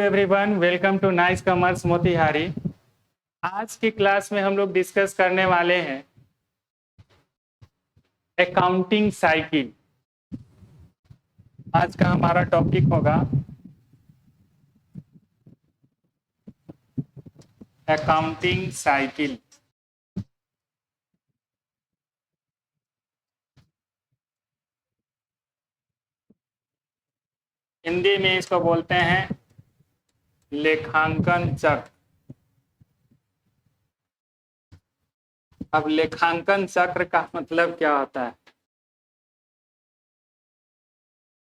Everyone, welcome to nice commerce Motihari. आज की class में हम लोग डिस्कस करने वाले हैं अकाउंटिंग साइकिल। आज का हमारा टॉपिक होगा अकाउंटिंग साइकिल। हिंदी में इसको बोलते हैं लेखांकन चक्र। अब लेखांकन चक्र का मतलब क्या होता है?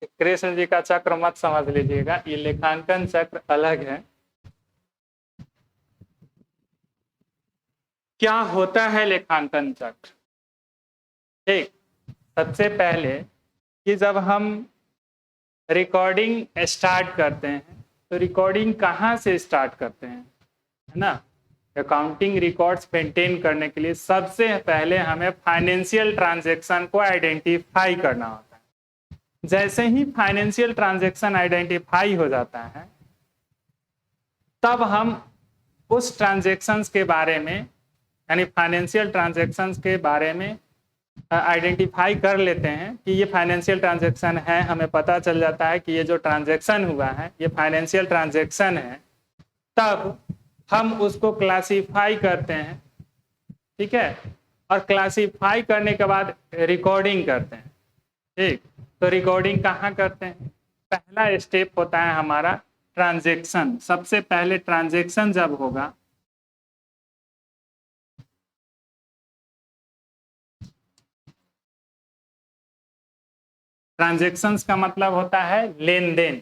कृष्ण जी का चक्र मत समझ लीजिएगा, ये लेखांकन चक्र अलग है। क्या होता है लेखांकन चक्र? ठीक, सबसे पहले कि जब हम रिकॉर्डिंग स्टार्ट करते हैं तो रिकॉर्डिंग कहाँ से स्टार्ट करते हैं, है ना? अकाउंटिंग रिकॉर्ड्स मेंटेन करने के लिए सबसे पहले हमें फाइनेंशियल ट्रांजैक्शन को आइडेंटिफाई करना होता है। जैसे ही फाइनेंशियल ट्रांजैक्शन आइडेंटिफाई हो जाता है तब हम उस ट्रांजैक्शंस के बारे में, यानी फाइनेंशियल ट्रांजैक्शंस के बारे में आइडेंटिफाई कर लेते हैं कि ये फाइनेंशियल ट्रांजैक्शन है। हमें पता चल जाता है कि ये जो ट्रांजैक्शन हुआ है ये फाइनेंशियल ट्रांजैक्शन है। तब हम उसको क्लासिफाई करते हैं, ठीक है, और क्लासिफाई करने के बाद रिकॉर्डिंग करते हैं। ठीक, तो रिकॉर्डिंग कहाँ करते हैं? पहला स्टेप होता है हमारा ट्रांजैक्शन। सबसे पहले ट्रांजैक्शन जब होगा ट्रांजैक्शंस का मतलब होता है लेन देन।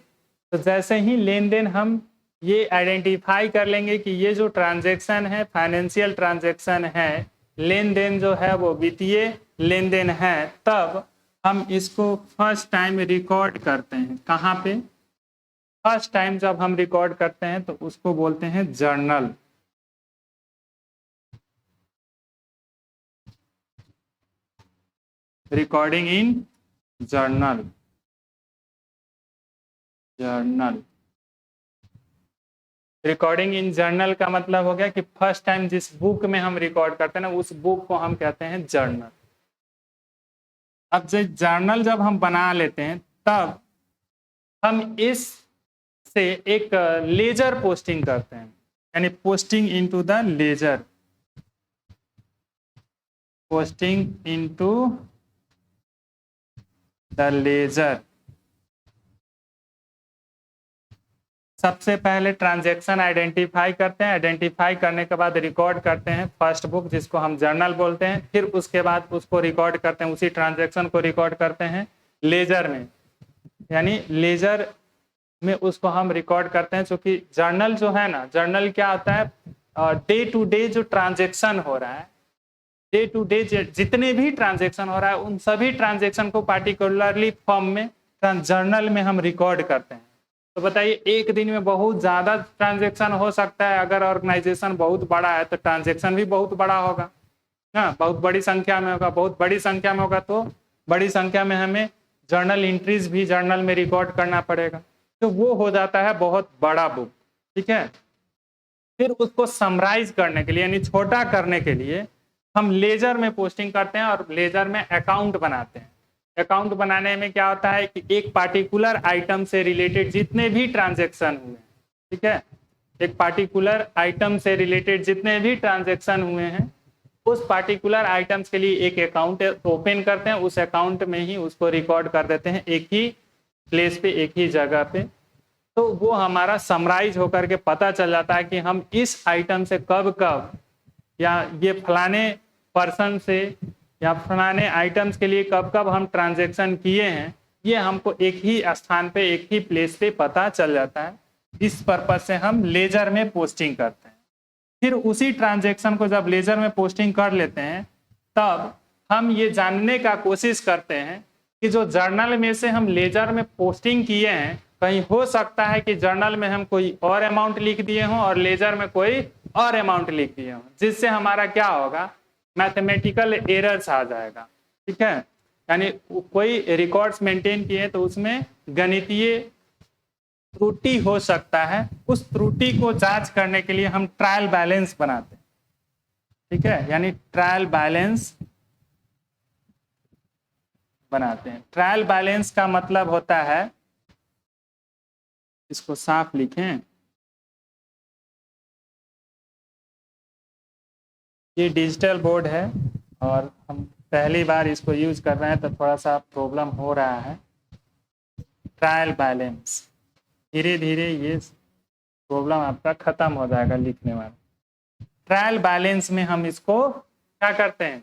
तो जैसे ही लेन देन हम ये आइडेंटिफाई कर लेंगे कि ये जो ट्रांजैक्शन है फाइनेंशियल ट्रांजैक्शन है, लेन देन जो है वो वित्तीय लेन देन है, तब हम इसको फर्स्ट टाइम रिकॉर्ड करते हैं। कहाँ पे? फर्स्ट टाइम जब हम रिकॉर्ड करते हैं तो उसको बोलते हैं journal. Recording in journal. Journal recording in journal का मतलब हो गया कि फर्स्ट टाइम जिस बुक में हम रिकॉर्ड करते हैं ना, उस बुक को हम कहते हैं जर्नल। अब जब जर्नल जब हम बना लेते हैं तब हम इस से एक लेजर पोस्टिंग करते हैं, यानी posting into the ledger. Posting into the ledger. सबसे पहले ट्रांजैक्शन आइडेंटिफाई करते हैं, आइडेंटिफाई करने के बाद रिकॉर्ड करते हैं फर्स्ट बुक, जिसको हम जर्नल बोलते हैं। फिर उसके बाद उसको रिकॉर्ड करते हैं, उसी ट्रांजैक्शन को रिकॉर्ड करते हैं लेजर में, यानी लेजर में उसको हम रिकॉर्ड करते हैं। क्योंकि जर्नल जो है ना, जर्नल क्या होता है, डे टू डे जो ट्रांजैक्शन हो रहा है, डे टू डे जितने भी ट्रांजैक्शन हो रहा है उन सभी ट्रांजैक्शन को पार्टिकुलरली फॉर्म में जर्नल में हम रिकॉर्ड करते हैं। तो बताइए, एक दिन में बहुत ज़्यादा ट्रांजैक्शन हो सकता है। अगर ऑर्गेनाइजेशन बहुत बड़ा है तो ट्रांजैक्शन भी बहुत बड़ा होगा ना, बहुत बड़ी संख्या में होगा। बहुत बड़ी संख्या में होगा तो बड़ी संख्या में हमें जर्नल एंट्रीज भी जर्नल में रिकॉर्ड करना पड़ेगा, तो वो हो जाता है बहुत बड़ा बुक। ठीक है, फिर उसको समराइज करने के लिए, यानी छोटा करने के लिए हम लेजर में पोस्टिंग करते हैं और लेजर में अकाउंट बनाते हैं। अकाउंट बनाने में क्या होता है कि एक पार्टिकुलर आइटम से रिलेटेड जितने भी ट्रांजैक्शन हुए, ठीक है, एक पार्टिकुलर आइटम से रिलेटेड जितने भी ट्रांजैक्शन हुए हैं उस पार्टिकुलर आइटम्स के लिए एक अकाउंट ओपन करते हैं। उस अकाउंट में ही उसको रिकॉर्ड कर देते हैं, एक ही प्लेस पे, एक ही जगह पे। तो वो हमारा समराइज होकर के पता चल जाता है कि हम इस आइटम से कब कब, या ये फलाने पर्सन से या फलाने आइटम्स के लिए कब कब हम ट्रांजैक्शन किए हैं, ये हमको एक ही स्थान पे, एक ही प्लेस पे पता चल जाता है। इस पर्पज से हम लेजर में पोस्टिंग करते हैं। फिर उसी ट्रांजैक्शन को जब लेजर में पोस्टिंग कर लेते हैं तब हम ये जानने का कोशिश करते हैं कि जो जर्नल में से हम लेजर में पोस्टिंग किए हैं, कहीं हो सकता है कि जर्नल में हम कोई और अमाउंट लिख दिए हों और लेजर में कोई और अमाउंट लिख दिए हों, जिससे हमारा क्या होगा, मैथमेटिकल एरर्स आ जाएगा। ठीक है, यानी कोई रिकॉर्ड्स मेंटेन किए तो उसमें गणितीय त्रुटि हो सकता है, उस त्रुटि को जांच करने के लिए हम ट्रायल बैलेंस बनाते हैं। ठीक है, यानी ट्रायल बैलेंस बनाते हैं। ट्रायल बैलेंस का मतलब होता है, इसको साफ लिखें, ये डिजिटल बोर्ड है और हम पहली बार इसको यूज कर रहे हैं तो थोड़ा सा प्रॉब्लम हो रहा है। ट्रायल बैलेंस, धीरे धीरे ये प्रॉब्लम आपका खत्म हो जाएगा लिखने वाला। ट्रायल बैलेंस में हम इसको क्या करते हैं,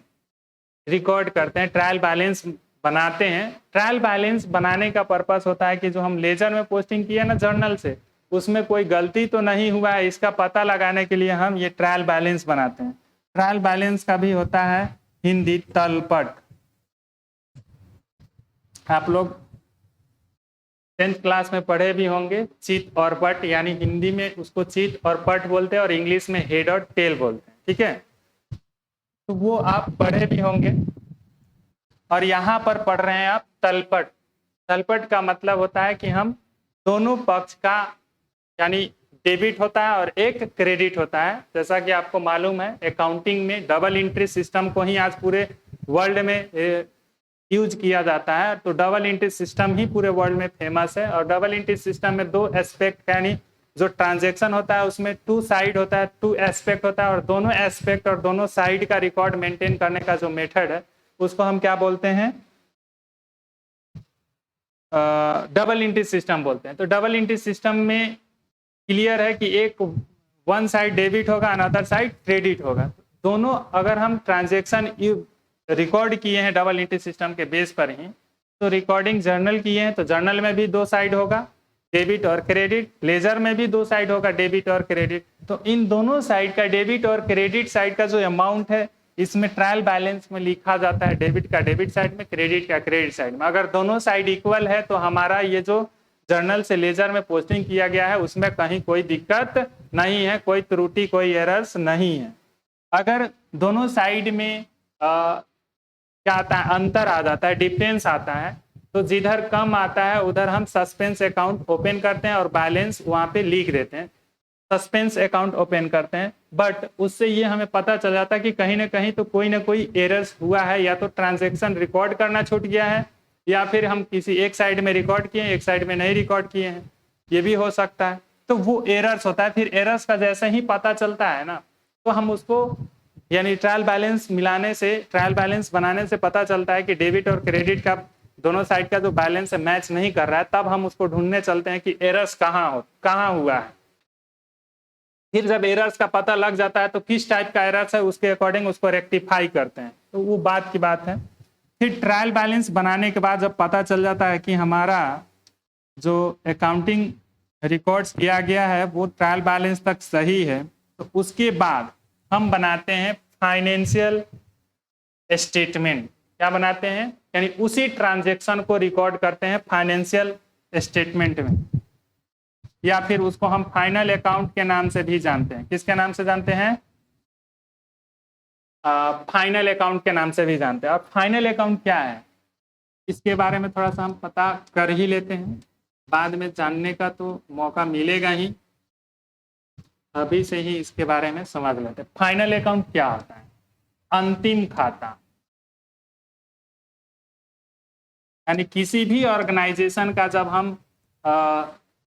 रिकॉर्ड करते हैं, ट्रायल बैलेंस बनाते हैं। ट्रायल बैलेंस बनाने का पर्पस होता है कि जो हम लेजर में पोस्टिंग किए ना जर्नल से, उसमें कोई गलती तो नहीं हुआ है, इसका पता लगाने के लिए हम ये ट्रायल बैलेंस बनाते हैं। ट्रायल बैलेंस का भी होता है हिंदी तलपट। आप लोग 10th क्लास में पढ़े भी होंगे चित और पट, यानी हिंदी में उसको चित और पट बोलते हैं और इंग्लिश में हेड और टेल बोलते हैं। ठीक है, तो वो आप पढ़े भी होंगे। और यहाँ पर पढ़ रहे हैं आप तलपट। तलपट का मतलब होता है कि हम दोनों पक्ष का, यानी डेबिट होता है और एक क्रेडिट होता है। जैसा कि आपको मालूम है अकाउंटिंग में डबल एंट्री सिस्टम को ही आज पूरे वर्ल्ड में यूज किया जाता है। तो डबल एंट्री सिस्टम ही पूरे वर्ल्ड में फेमस है। और डबल एंट्री सिस्टम में दो एस्पेक्ट, यानी जो ट्रांजैक्शन होता है उसमें टू साइड होता है, टू एस्पेक्ट होता है, और दोनों एस्पेक्ट और दोनों साइड का रिकॉर्ड मेंटेन करने का जो मेथड है उसको हम क्या बोलते हैं, डबल एंट्री सिस्टम बोलते हैं। तो डबल एंट्री सिस्टम में क्लियर है कि एक वन साइड डेबिट होगा, अनदर साइड क्रेडिट होगा। दोनों अगर हम ट्रांजैक्शन रिकॉर्ड किए हैं डबल एंट्री सिस्टम के बेस पर ही, तो रिकॉर्डिंग जर्नल किए हैं तो जर्नल में भी दो साइड होगा, डेबिट और क्रेडिट। लेजर में भी दो साइड होगा, डेबिट और क्रेडिट। तो इन दोनों साइड का, डेबिट और क्रेडिट साइड का जो अमाउंट है, इसमें ट्रायल बैलेंस में लिखा जाता है डेबिट का डेबिट साइड में, क्रेडिट का क्रेडिट साइड में। अगर दोनों साइड इक्वल है तो हमारा ये जो जर्नल से लेजर में पोस्टिंग किया गया है उसमें कहीं कोई दिक्कत नहीं है, कोई त्रुटि, कोई एरर्स नहीं है। अगर दोनों साइड में क्या आता है, अंतर आ जाता है, डिफरेंस आता है, तो जिधर कम आता है उधर हम सस्पेंस अकाउंट ओपन करते हैं और बैलेंस वहां पे लिख देते हैं, सस्पेंस अकाउंट ओपन करते हैं। बट उससे ये हमें पता चल जाता है कि कहीं ना कहीं तो कोई ना कोई एरर्स हुआ है, या तो ट्रांजैक्शन रिकॉर्ड करना छूट गया है, या फिर हम किसी एक साइड में रिकॉर्ड किए हैं, एक साइड में नहीं रिकॉर्ड किए हैं, ये भी हो सकता है। तो वो एरर्स होता है। फिर एरर्स का जैसे ही पता चलता है ना, तो हम उसको, यानी ट्रायल बैलेंस मिलाने से, ट्रायल बैलेंस बनाने से पता चलता है कि डेबिट और क्रेडिट का दोनों साइड का जो बैलेंस है मैच नहीं कर रहा है, तब हम उसको ढूंढने चलते हैं कि एरर्स कहाँ हुआ है। फिर जब एरर्स का पता लग जाता है तो किस टाइप का एरर्स है उसके अकॉर्डिंग उसको रेक्टिफाई करते हैं, तो वो बात की बात है। फिर ट्रायल बैलेंस बनाने के बाद जब पता चल जाता है कि हमारा जो अकाउंटिंग रिकॉर्ड्स किया गया है वो ट्रायल बैलेंस तक सही है, तो उसके बाद हम बनाते हैं फाइनेंशियल स्टेटमेंट। क्या बनाते हैं, यानी उसी ट्रांजैक्शन को रिकॉर्ड करते हैं फाइनेंशियल स्टेटमेंट में, या फिर उसको हम फाइनल अकाउंट के नाम से भी जानते हैं। किसके नाम से जानते हैं, फाइनल अकाउंट के नाम से भी जानते हैं। और फाइनल अकाउंट क्या है इसके बारे में थोड़ा सा हम पता कर ही लेते हैं, बाद में जानने का तो मौका मिलेगा ही, अभी से ही इसके बारे में समझ लेते हैं। फाइनल अकाउंट क्या होता है, अंतिम खाता। यानी किसी भी ऑर्गेनाइजेशन का जब हम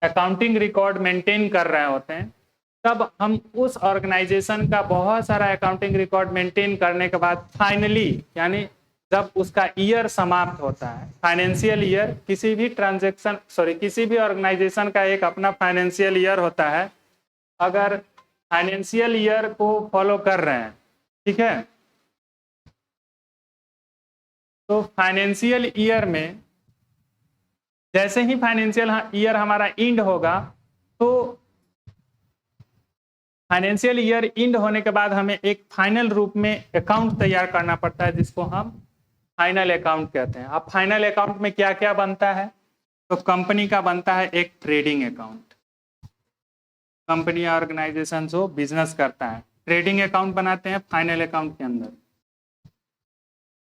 अकाउंटिंग रिकॉर्ड मेंटेन कर रहे होते हैं, तब हम उस ऑर्गेनाइजेशन का बहुत सारा अकाउंटिंग रिकॉर्ड मेंटेन करने के बाद फाइनली, यानी जब उसका ईयर समाप्त होता है, फाइनेंशियल ईयर, किसी भी ट्रांजैक्शन, सॉरी, किसी भी ऑर्गेनाइजेशन का एक अपना फाइनेंशियल ईयर होता है। अगर फाइनेंशियल ईयर को फॉलो कर रहे हैं, ठीक है, तो फाइनेंशियल ईयर में जैसे ही फाइनेंशियल ईयर हमारा इंड होगा, तो फाइनेंशियल ईयर इंड होने के बाद हमें एक फाइनल रूप में अकाउंट तैयार करना पड़ता है जिसको हम फाइनल अकाउंट कहते हैं। अब फाइनल अकाउंट में क्या क्या बनता है, तो कंपनी का बनता है एक ट्रेडिंग अकाउंट। कंपनी या ऑर्गेनाइजेशन जो बिजनेस करता है ट्रेडिंग अकाउंट बनाते हैं फाइनल अकाउंट के अंदर।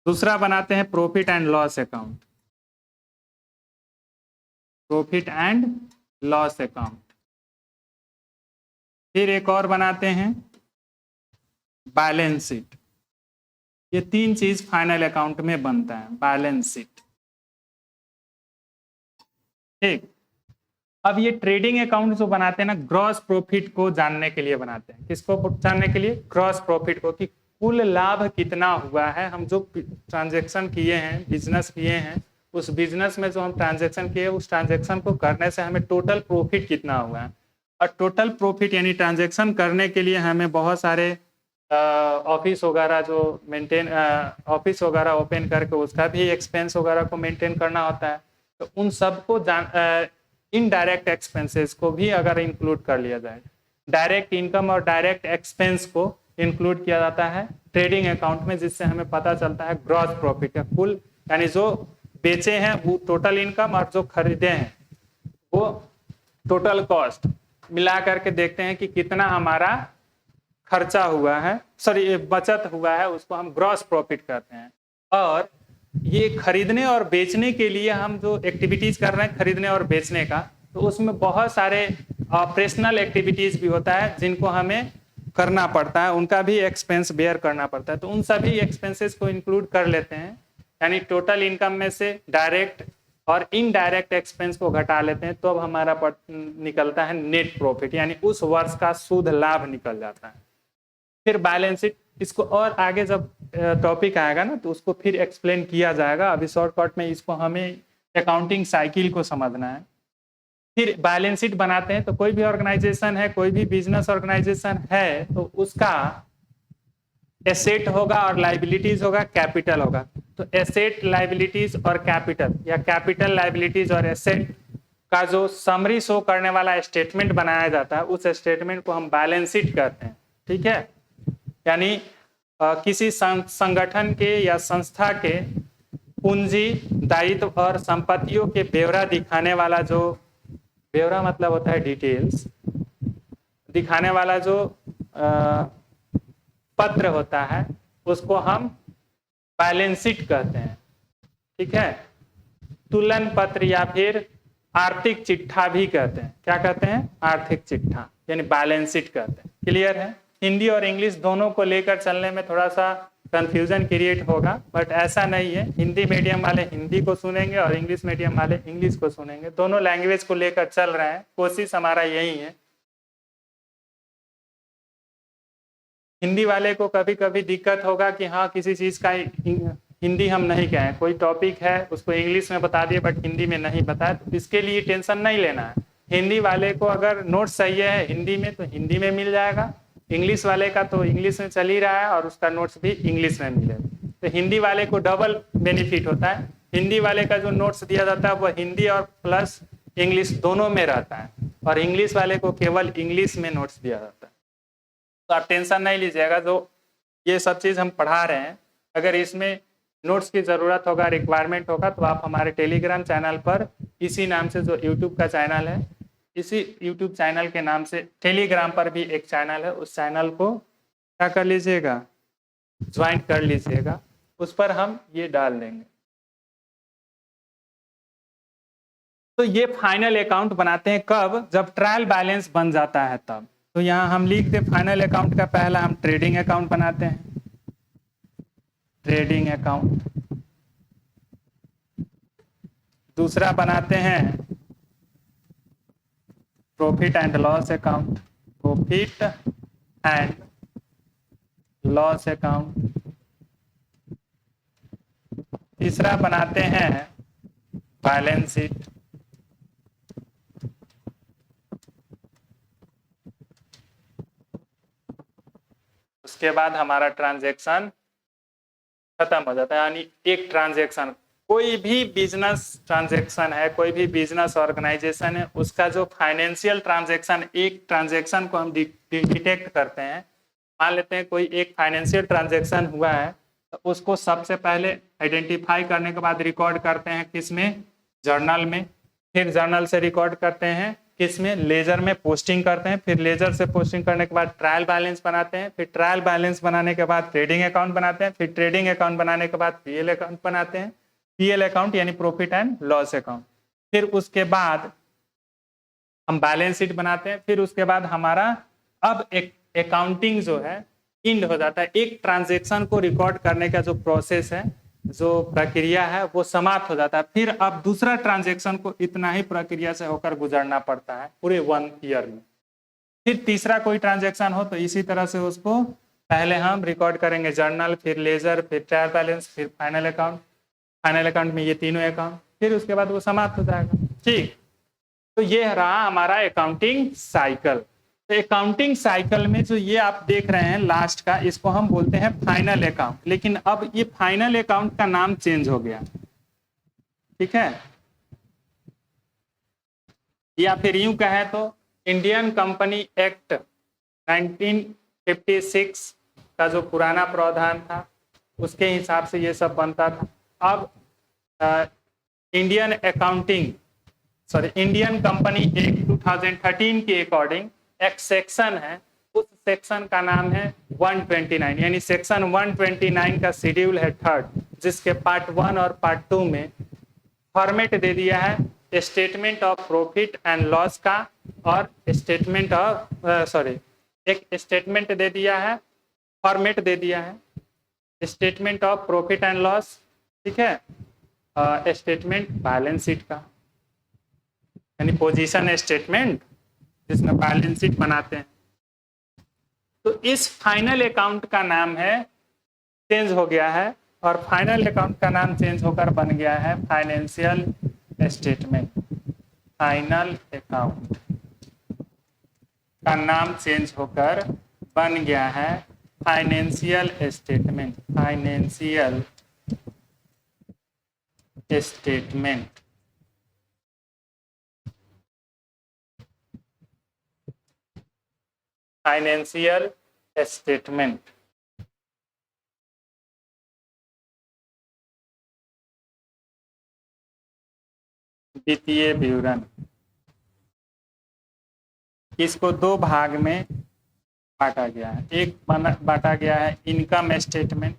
दूसरा बनाते हैं profit and loss account, profit and loss account. फिर एक और बनाते हैं बैलेंस शीट। ये तीन चीज फाइनल अकाउंट में बनता है, बैलेंस शीट। ठीक। अब ये ट्रेडिंग अकाउंट जो बनाते हैं ना, ग्रॉस प्रॉफिट को जानने के लिए बनाते हैं। किसको जानने के लिए? ग्रॉस प्रॉफिट को, कि कुल लाभ कितना हुआ है। हम जो ट्रांजैक्शन किए हैं, बिजनेस किए हैं, उस बिजनेस में जो हम ट्रांजैक्शन किए, उस ट्रांजैक्शन को करने से हमें टोटल प्रॉफिट कितना हुआ है। और टोटल प्रॉफिट यानी ट्रांजैक्शन करने के लिए हमें बहुत सारे ऑफिस वगैरह जो मेंटेन, ऑफिस वगैरह ओपन करके उसका भी एक्सपेंस वगैरह को मेंटेन करना होता है। तो उन सबको इनडायरेक्ट एक्सपेंसेस को भी अगर इंक्लूड कर लिया जाए, डायरेक्ट इनकम और डायरेक्ट एक्सपेंस को इंक्लूड किया जाता है ट्रेडिंग अकाउंट में, जिससे हमें पता चलता है ग्रॉस प्रॉफिट का कुल, यानी जो बेचे हैं वो टोटल इनकम और जो खरीदे हैं वो टोटल कॉस्ट मिला करके देखते हैं कि कितना हमारा खर्चा हुआ है, सॉरी बचत हुआ है, उसको हम ग्रॉस प्रॉफिट कहते हैं। और ये खरीदने और बेचने के लिए हम जो एक्टिविटीज कर रहे हैं, खरीदने और बेचने का, तो उसमें बहुत सारे ऑपरेशनल एक्टिविटीज भी होता है जिनको हमें करना पड़ता है, उनका भी एक्सपेंस बेयर करना पड़ता है। तो उन सभी एक्सपेंसेस को इंक्लूड कर लेते हैं, यानी टोटल इनकम में से डायरेक्ट और इनडायरेक्ट एक्सपेंस को घटा लेते हैं, तो अब हमारा निकलता है नेट प्रॉफिट, यानी उस वर्ष का शुद्ध लाभ निकल जाता है। फिर बैलेंस शीट, इसको और आगे जब टॉपिक आएगा ना तो उसको फिर एक्सप्लेन किया जाएगा। अभी शॉर्टकट में इसको हमें अकाउंटिंग साइकिल को समझना है। फिर बैलेंस शीट बनाते हैं, तो कोई भी ऑर्गेनाइजेशन है, कोई भी बिजनेस ऑर्गेनाइजेशन है, तो उसका एसेट होगा और लाइबिलिटीज होगा, कैपिटल होगा। तो एसेट, लाइबिलिटीज और कैपिटल, या कैपिटल, लाइबिलिटीज और एसेट का जो समरी शो करने वाला स्टेटमेंट बनाया जाता है, उस स्टेटमेंट को हम बैलेंस शीट कहते हैं। ठीक है, यानी किसी संगठन के या संस्था के पूंजी, दायित्व और संपत्तियों के ब्यौरा दिखाने वाला, जो ब्यौरा मतलब होता है डिटेल्स, दिखाने वाला जो पत्र होता है, उसको हम बैलेंस शीट कहते हैं। ठीक है, तुलन पत्र या फिर आर्थिक चिट्ठा भी कहते हैं। क्या कहते हैं? आर्थिक चिट्ठा, यानी बैलेंस शीट कहते हैं। क्लियर है? हिंदी और इंग्लिश दोनों को लेकर चलने में थोड़ा सा कंफ्यूजन क्रिएट होगा, बट ऐसा नहीं है। हिंदी मीडियम वाले हिंदी को सुनेंगे और इंग्लिश मीडियम वाले इंग्लिश को सुनेंगे, दोनों लैंग्वेज को लेकर चल रहे हैं, कोशिश हमारा यही है। हिंदी वाले को कभी कभी दिक्कत होगा कि हाँ किसी चीज़ का हिंदी हम नहीं कहें, कोई टॉपिक है उसको इंग्लिश में बता दिए बट हिंदी में नहीं बताया, तो इसके लिए टेंशन नहीं लेना है। हिंदी वाले को अगर नोट्स चाहिए है हिंदी में तो हिंदी में मिल जाएगा, इंग्लिश वाले का तो इंग्लिश में चल ही रहा है और उसका नोट्स भी इंग्लिश में मिलेगा। तो हिंदी वाले को डबल बेनिफिट होता है। हिंदी वाले का जो नोट्स दिया जाता है वह हिंदी और प्लस इंग्लिश दोनों में रहता है, और इंग्लिश वाले को केवल इंग्लिश में नोट्स दिया जाता है। तो आप टेंशन नहीं लीजिएगा, जो ये सब चीज़ हम पढ़ा रहे हैं, अगर इसमें नोट्स की ज़रूरत होगा, रिक्वायरमेंट होगा, तो आप हमारे टेलीग्राम चैनल पर, इसी नाम से जो यूट्यूब का चैनल है, इसी यूट्यूब चैनल के नाम से टेलीग्राम पर भी एक चैनल है, उस चैनल को क्या कर लीजिएगा, ज्वाइन कर लीजिएगा, उस पर हम ये डाल देंगे। तो ये फाइनल अकाउंट बनाते हैं कब? जब ट्रायल बैलेंस बन जाता है तब। तो यहाँ हम लिखते हैं फाइनल अकाउंट का पहला हम ट्रेडिंग अकाउंट बनाते हैं, ट्रेडिंग अकाउंट। दूसरा बनाते हैं profit and loss account, profit and loss account. तीसरा बनाते हैं बैलेंस शीट। उसके बाद हमारा ट्रांजैक्शन खत्म हो जाता है, यानी एक ट्रांजैक्शन, कोई भी बिजनेस ट्रांजैक्शन है, कोई भी बिजनेस ऑर्गेनाइजेशन है, उसका जो फाइनेंशियल ट्रांजैक्शन, एक ट्रांजैक्शन को हम डिटेक्ट करते हैं। मान लेते हैं कोई एक फाइनेंशियल ट्रांजैक्शन हुआ है, तो उसको सबसे पहले आइडेंटिफाई करने के बाद रिकॉर्ड करते हैं किसमें? जर्नल में। फिर जर्नल से रिकॉर्ड करते हैं किसमें? लेजर में पोस्टिंग करते हैं। फिर लेजर से पोस्टिंग करने के बाद ट्रायल बैलेंस बनाते हैं। फिर ट्रायल बैलेंस बनाने के बाद ट्रेडिंग अकाउंट बनाते हैं। फिर ट्रेडिंग अकाउंट बनाने के बाद पीएल अकाउंट बनाते हैं, पीएल अकाउंट यानी प्रॉफिट एंड लॉस अकाउंट। फिर उसके बाद हम बैलेंस शीट बनाते हैं, फिर उसके बाद हमारा अब एक अकाउंटिंग जो है इंड हो जाता है। एक ट्रांजेक्शन को रिकॉर्ड करने का जो प्रोसेस है, जो प्रक्रिया है, वो समाप्त हो जाता है। फिर अब दूसरा ट्रांजेक्शन को इतना ही प्रक्रिया से होकर गुजरना पड़ता है पूरे 1 ईयर में। फिर तीसरा कोई ट्रांजेक्शन हो तो इसी तरह से उसको पहले हम रिकॉर्ड करेंगे जर्नल, फिर लेजर, फिर ट्रायल बैलेंस, फिर फाइनल अकाउंट। फाइनल अकाउंट में ये तीनों अकाउंट, फिर उसके बाद वो समाप्त हो जाएगा। ठीक, तो ये रहा हमारा अकाउंटिंग साइकिल। तो अकाउंटिंग साइकिल में जो ये आप देख रहे हैं लास्ट का, इसको हम बोलते हैं फाइनल अकाउंट। लेकिन अब ये फाइनल अकाउंट का नाम चेंज हो गया, ठीक है। या फिर यूं कहें तो इंडियन कंपनी एक्ट 1956 का जो पुराना प्रावधान था उसके हिसाब से ये सब बनता था। अब इंडियन कंपनी एक्ट 2013 के अकॉर्डिंग एक सेक्शन है, उस सेक्शन का नाम है 129, यानी सेक्शन 129 का शेड्यूल है 3rd, जिसके पार्ट 1 और पार्ट 2 में फॉर्मेट दे दिया है statement of profit and loss का, और स्टेटमेंट ऑफ एक स्टेटमेंट दे दिया है, फॉर्मेट दे दिया है statement of profit and loss, ठीक है, स्टेटमेंट बैलेंस शीट का, यानी पोजीशन स्टेटमेंट जिसमें बैलेंस शीट बनाते हैं। तो इस फाइनल अकाउंट का नाम है चेंज हो गया है, और फाइनल अकाउंट का नाम चेंज होकर बन गया है फाइनेंशियल स्टेटमेंट। फाइनल अकाउंट का नाम चेंज होकर बन गया है financial statement. Financial statement financial statement. वित्तीय विवरण। इसको 2 भाग में बांटा गया है। एक बांटा गया है इनकम स्टेटमेंट,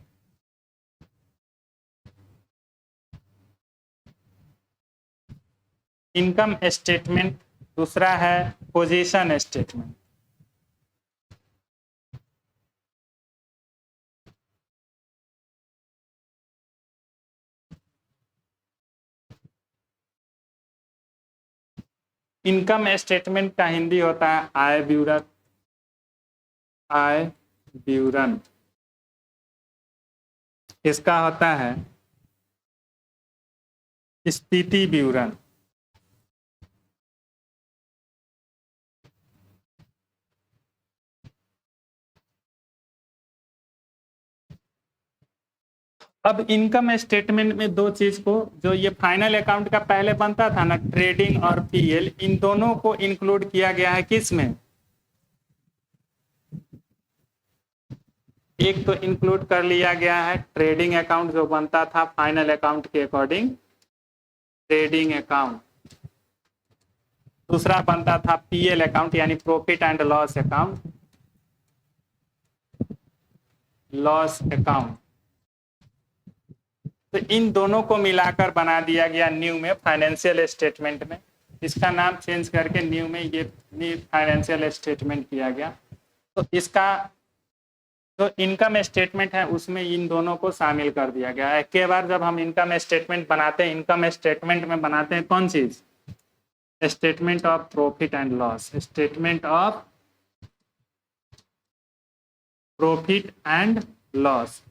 इनकम स्टेटमेंट, दूसरा है पोजीशन स्टेटमेंट। इनकम स्टेटमेंट का हिंदी होता है आय विवरण। आय विवरण इसका होता है स्थिति विवरण। अब इनकम स्टेटमेंट में 2 चीज को, जो ये फाइनल अकाउंट का पहले बनता था ना ट्रेडिंग और पीएल, इन दोनों को इंक्लूड किया गया है किस में? एक तो इंक्लूड कर लिया गया है ट्रेडिंग अकाउंट जो बनता था फाइनल अकाउंट के अकॉर्डिंग, ट्रेडिंग अकाउंट। दूसरा बनता था पीएल अकाउंट यानी profit and loss account, loss account. तो इन दोनों को मिलाकर बना दिया गया न्यू में फाइनेंशियल स्टेटमेंट में। इसका नाम चेंज करके न्यू में ये फाइनेंशियल स्टेटमेंट किया गया। तो इसका जो इनकम स्टेटमेंट है उसमें इन दोनों को शामिल कर दिया गया है। कई बार जब हम इनकम स्टेटमेंट बनाते हैं, इनकम स्टेटमेंट में बनाते हैं कौन चीज? Statement of profit and loss. Statement of profit and loss.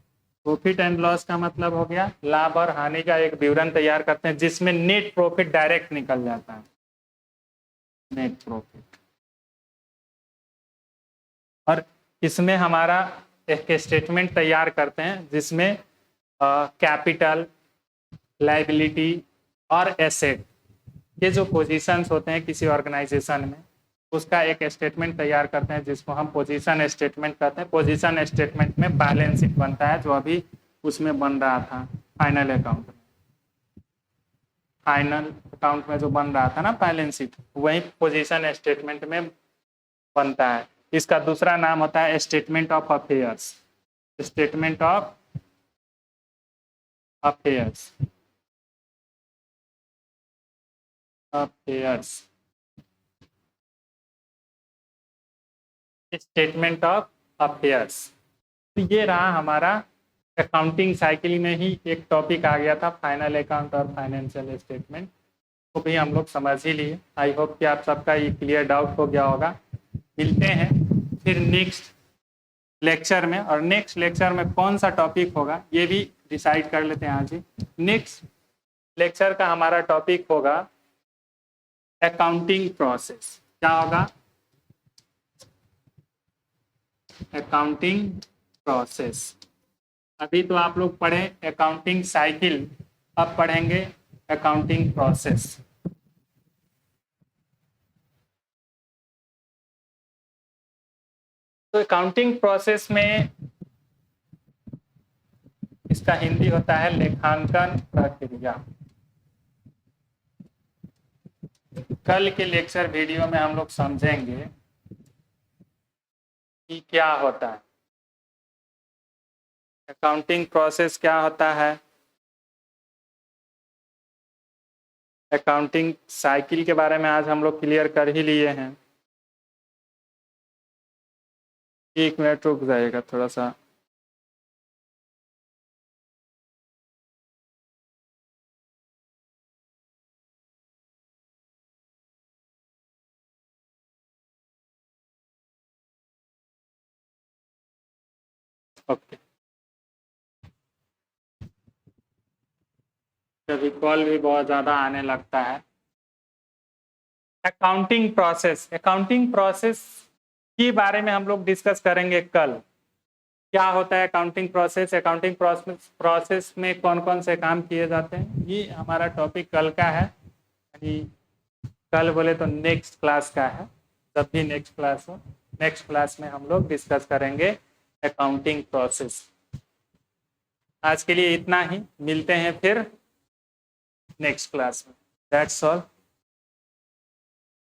Profit and loss का मतलब हो गया लाभ और हानि का एक विवरण तैयार करते हैं जिसमें नेट प्रॉफिट डायरेक्ट निकल जाता है, नेट प्रॉफिट। और इसमें हमारा एक स्टेटमेंट तैयार करते हैं जिसमें कैपिटल, लाइबिलिटी और एसेट, ये जो पोजीशंस होते हैं किसी ऑर्गेनाइजेशन में, उसका एक स्टेटमेंट तैयार करते हैं जिसको हम पोजीशन स्टेटमेंट कहते हैं। पोजीशन स्टेटमेंट में बैलेंस शीट बनता है जो अभी उसमें बन रहा था फाइनल अकाउंट में। फाइनल अकाउंट में जो बन रहा था ना बैलेंस शीट, वही पोजीशन स्टेटमेंट में बनता है। इसका दूसरा नाम होता है statement of affairs. Statement of affairs. Affairs statement of affairs. तो ये रहा हमारा अकाउंटिंग साइकिल में ही एक टॉपिक आ गया था, फाइनल अकाउंट और फाइनेंशियल स्टेटमेंट, तो भी हम लोग समझ ही लिए। आई होप कि आप सबका ये क्लियर डाउट हो गया होगा। मिलते हैं फिर नेक्स्ट लेक्चर में, और नेक्स्ट लेक्चर में कौन सा टॉपिक होगा ये भी डिसाइड कर लेते हैं आज ही। नेक्स्ट लेक्चर का हमारा टॉपिक होगा अकाउंटिंग प्रोसेस। क्या होगा? Accounting process. अभी तो आप लोग पढ़े अकाउंटिंग साइकिल, अब पढ़ेंगे अकाउंटिंग प्रोसेस। तो अकाउंटिंग प्रोसेस में इसका हिंदी होता है लेखांकन प्रक्रिया। कल के लेक्चर वीडियो में हम लोग समझेंगे कि क्या होता है अकाउंटिंग प्रोसेस, क्या होता है अकाउंटिंग साइकिल के बारे में आज हम लोग क्लियर कर ही लिए हैं। एक मिनट रुक जाएगा थोड़ा सा। ओके, कभी कॉल भी बहुत ज़्यादा आने लगता है। अकाउंटिंग प्रोसेस के बारे में हम लोग डिस्कस करेंगे कल। क्या होता है अकाउंटिंग प्रोसेस, अकाउंटिंग प्रोसेस में कौन कौन से काम किए जाते हैं, ये हमारा टॉपिक कल का है। यानी कल बोले तो नेक्स्ट क्लास का है, जब भी नेक्स्ट क्लास हो, नेक्स्ट क्लास में हम लोग डिस्कस करेंगे अकाउंटिंग प्रोसेस। आज के लिए इतना ही, मिलते हैं फिर नेक्स्ट क्लास में। That's all.